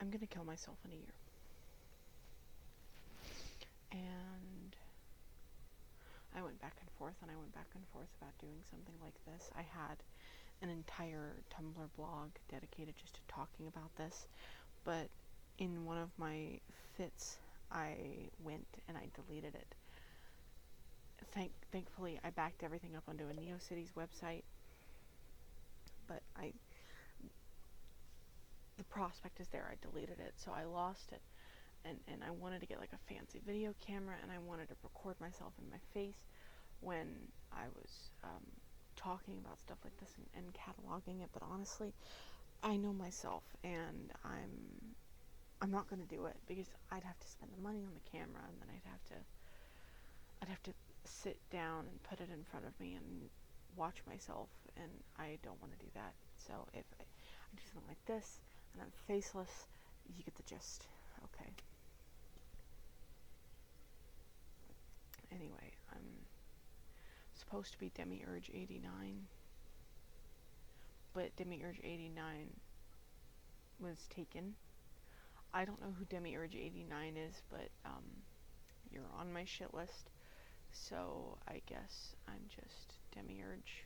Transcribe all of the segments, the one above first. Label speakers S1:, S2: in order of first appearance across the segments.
S1: I'm going to kill myself in a year. And I went back and forth and I went back and forth about doing something like this. I had an entire Tumblr blog dedicated just to talking about this, but in one of my fits, I went and I deleted it. Thankfully, I backed everything up onto a NeoCities website, but the prospect is there. I deleted it, so I lost it. And I wanted to get like a fancy video camera, and I wanted to record myself in my face when I was talking about stuff like this and cataloging it. But honestly, I know myself, and I'm not going to do it because I'd have to spend the money on the camera, and then I'd have to sit down and put it in front of me and watch myself, and I don't want to do that. So if I do something like this and I'm faceless, you get the gist. Okay. Anyway, I'm supposed to be Demiurge 89, but Demiurge 89 was taken. I don't know who Demiurge 89 is, but you're on my shit list, so I guess I'm just Demiurge.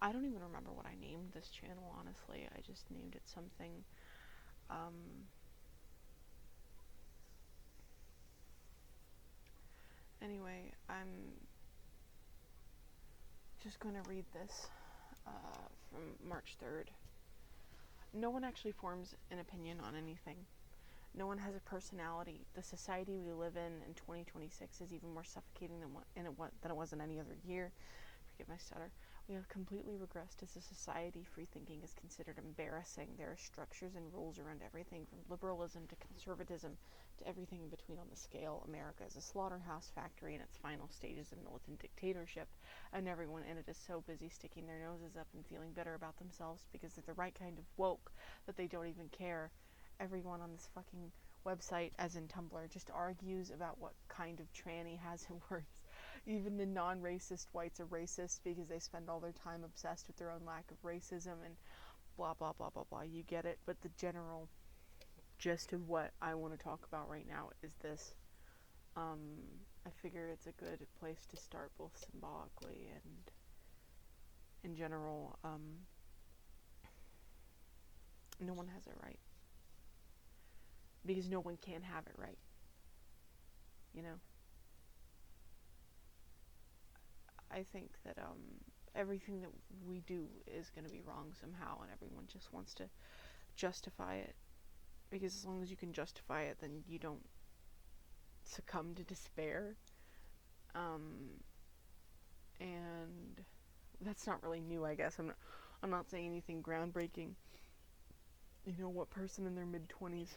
S1: I don't even remember what I named this channel, honestly. I just named it something. Anyway, I'm just going to read this from March 3rd. No one actually forms an opinion on anything. No one has a personality. The society we live in 2026 is even more suffocating than it was in any other year. Forgive my stutter. We have completely regressed as a society. Free thinking is considered embarrassing. There are structures and rules around everything from liberalism to conservatism to everything in between on the scale. America is a slaughterhouse factory in its final stages of militant dictatorship, and everyone in it is so busy sticking their noses up and feeling better about themselves because they're the right kind of woke that they don't even care. Everyone on this fucking website, as in Tumblr, just argues about what kind of tranny has it worse. Even the non-racist whites are racist because they spend all their time obsessed with their own lack of racism and blah, blah, blah, blah, blah. You get it? But the general gist of what I want to talk about right now is this. I figure it's a good place to start, both symbolically and in general. No one has it right. Because no one can have it right. You know? I think that everything that we do is going to be wrong somehow, and everyone just wants to justify it. Because as long as you can justify it, then you don't succumb to despair. And that's not really new, I guess. I'm not saying anything groundbreaking. You know, what person in their mid-20s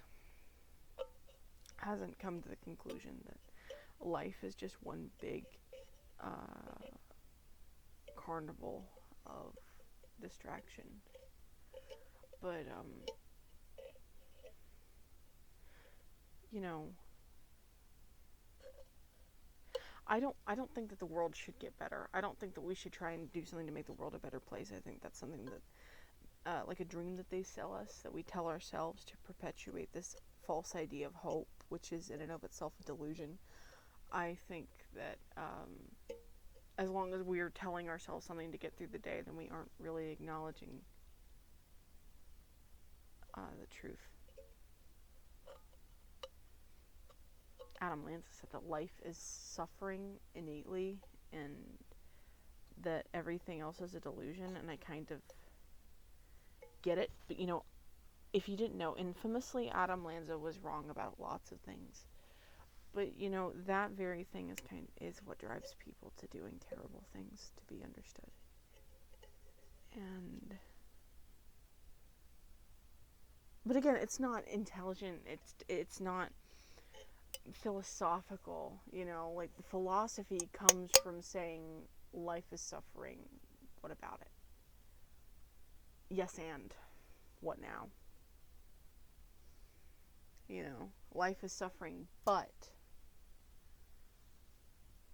S1: hasn't come to the conclusion that life is just one big carnival of distraction? But you know, I don't think that the world should get better. I don't think that we should try and do something to make the world a better place. I think that's something that like a dream that they sell us, that we tell ourselves to perpetuate this false idea of hope, which is in and of itself a delusion. I think that as long as we're telling ourselves something to get through the day, then we aren't really acknowledging the truth. Adam Lanza said that life is suffering innately and that everything else is a delusion, and I kind of get it. But you know, if you didn't know, infamously Adam Lanza was wrong about lots of things. But you know, that very thing is what drives people to doing terrible things, to be understood. But again, it's not intelligent. It's not philosophical. You know, like the philosophy comes from saying life is suffering. What about it? Yes, and what now? You know, life is suffering, but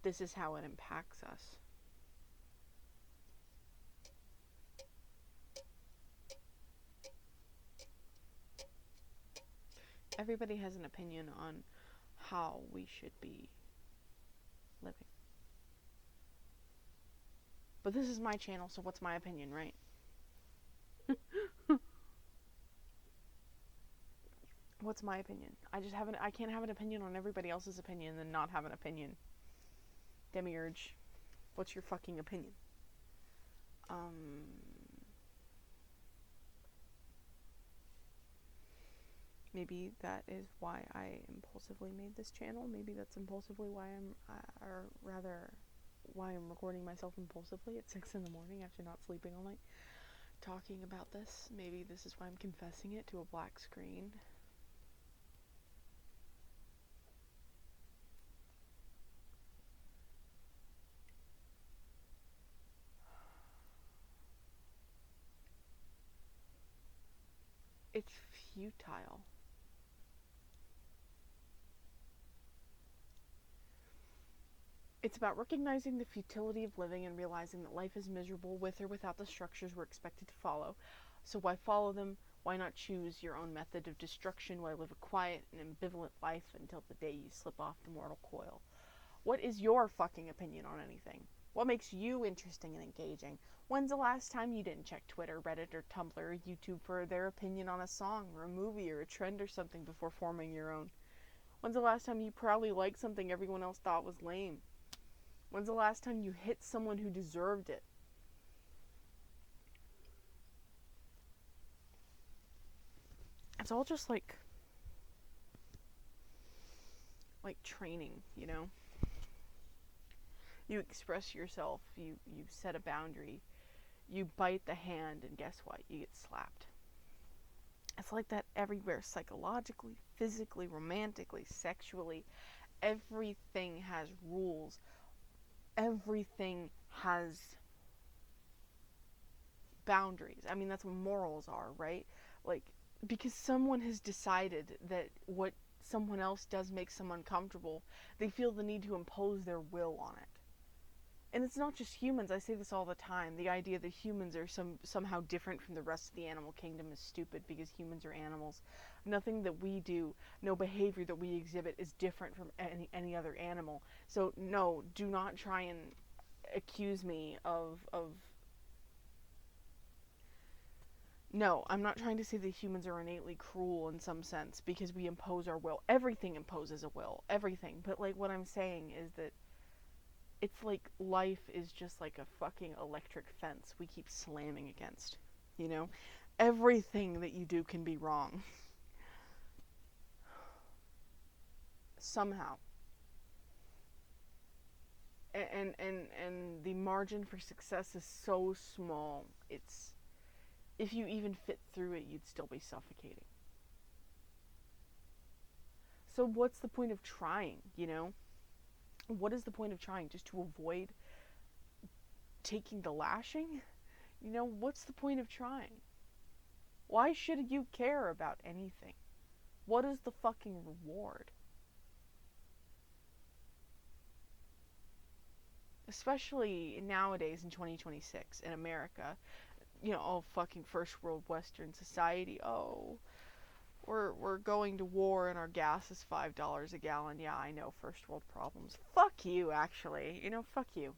S1: this is how it impacts us. Everybody has an opinion on how we should be living. But this is my channel, so what's my opinion, right? What's my opinion? I can't have an opinion on everybody else's opinion and then not have an opinion. Demiurge, what's your fucking opinion? Maybe that is why I impulsively made this channel. Maybe that's impulsively why why I'm recording myself impulsively at 6 in the morning after not sleeping all night, talking about this. Maybe this is why I'm confessing it to a black screen. It's futile. It's about recognizing the futility of living and realizing that life is miserable with or without the structures we're expected to follow. So why follow them? Why not choose your own method of destruction? Why live a quiet and ambivalent life until the day you slip off the mortal coil? What is your fucking opinion on anything? What makes you interesting and engaging? When's the last time you didn't check Twitter, Reddit, or Tumblr, or YouTube for their opinion on a song, or a movie, or a trend or something before forming your own? When's the last time you proudly liked something everyone else thought was lame? When's the last time you hit someone who deserved it? It's all just like training, you know? You express yourself, you set a boundary, you bite the hand, and guess what? You get slapped. It's like that everywhere, psychologically, physically, romantically, sexually. Everything has rules. Everything has boundaries. I mean, that's what morals are, right? Like, because someone has decided that what someone else does makes them uncomfortable, they feel the need to impose their will on it. And it's not just humans. I say this all the time. The idea that humans are somehow different from the rest of the animal kingdom is stupid, because humans are animals. Nothing that we do, no behavior that we exhibit is different from any other animal. So no, do not try and accuse me of No, I'm not trying to say that humans are innately cruel in some sense because we impose our will. Everything imposes a will. Everything. But like what I'm saying is that it's like life is just like a fucking electric fence we keep slamming against. You know? Everything that you do can be wrong. Somehow. And the margin for success is so small. It's, if you even fit through it, you'd still be suffocating. So what's the point of trying, you know? What is the point of trying? Just to avoid taking the lashing? You know, what's the point of trying? Why should you care about anything? What is the fucking reward? Especially nowadays in 2026 in America. You know, oh, fucking first world Western society. Oh, we're going to war and our gas is $5 a gallon. Yeah, I know, first world problems. Fuck you, actually. You know, fuck you.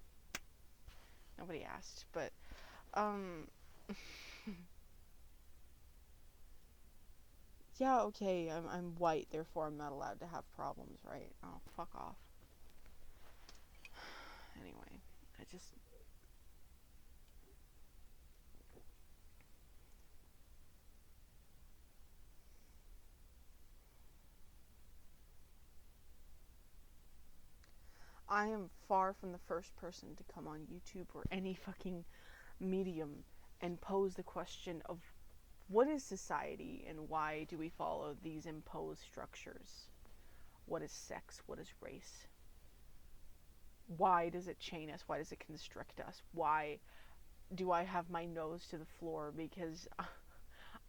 S1: Nobody asked, but, yeah, okay, I'm white, therefore I'm not allowed to have problems, right? Oh, fuck off. Anyway, I am far from the first person to come on YouTube or any fucking medium and pose the question of what is society and why do we follow these imposed structures? What is sex? What is race? Why does it chain us? Why does it constrict us? Why do I have my nose to the floor because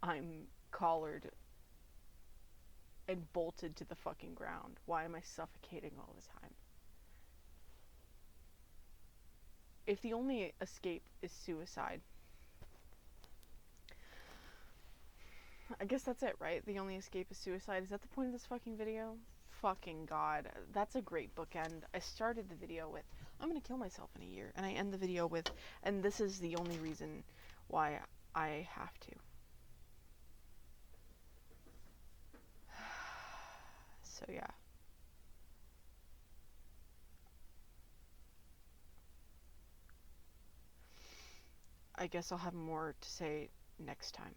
S1: I'm collared and bolted to the fucking ground? Why am I suffocating all the time? If the only escape is suicide, I guess that's it, right? The only escape is suicide. Is that the point of this fucking video? Fucking God. That's a great bookend. I started the video with, I'm gonna kill myself in a year. And I end the video with, and this is the only reason why I have to. So yeah. I guess I'll have more to say next time.